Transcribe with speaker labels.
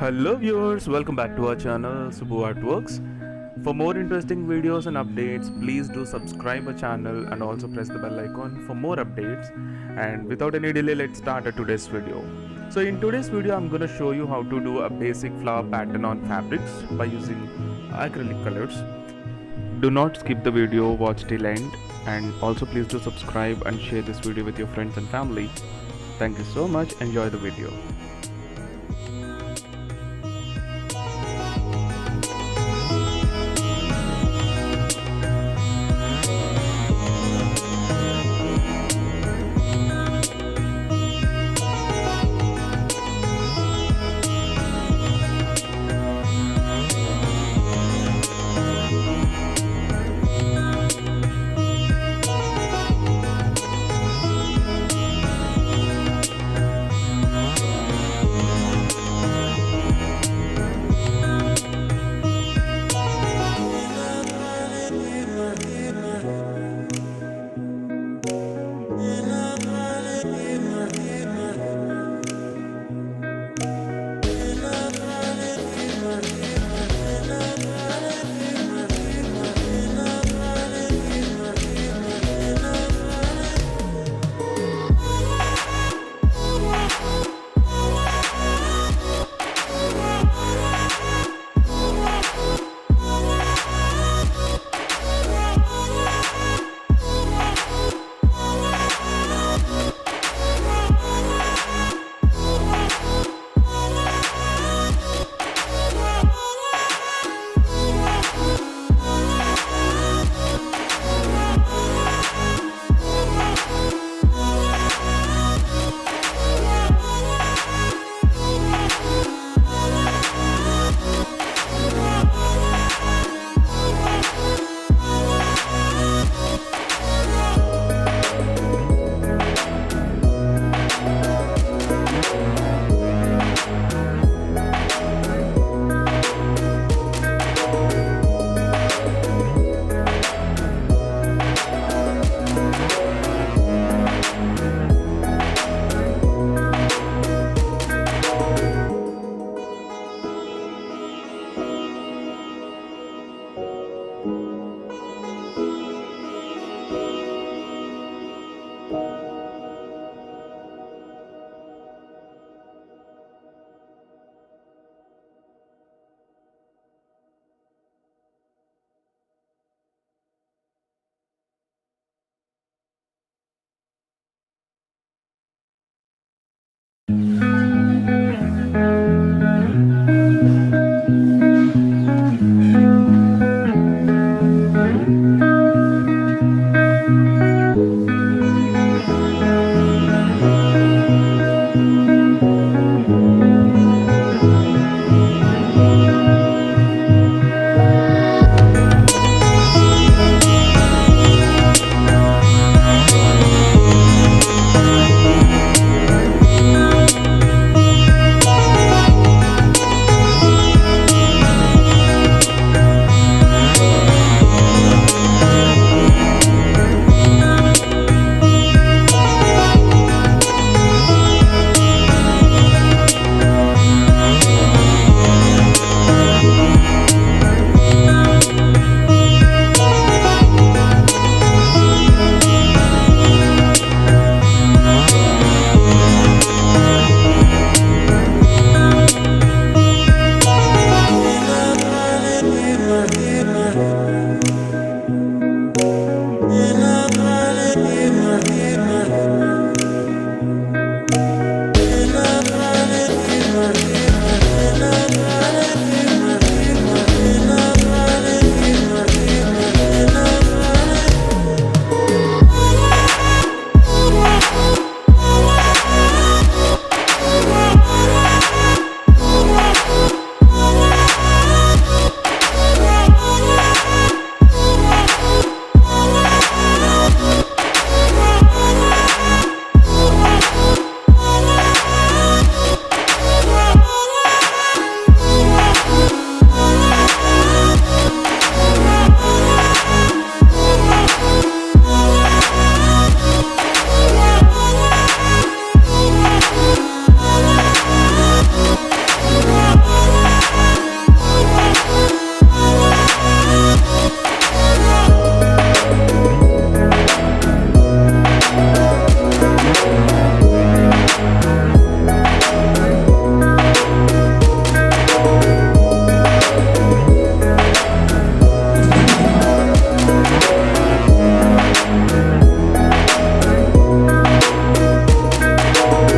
Speaker 1: Hello viewers, welcome back to our channel Subbu Artworks. For more interesting videos and updates, please do subscribe our channel and also press the bell icon for more updates. And without any delay, let's start today's video. So in today's video, I'm gonna show you how to do a basic flower pattern on fabrics by using acrylic colors. Do not skip the video, watch till end, and also please do subscribe and share this video with your friends and family. Thank you so much. Enjoy the video.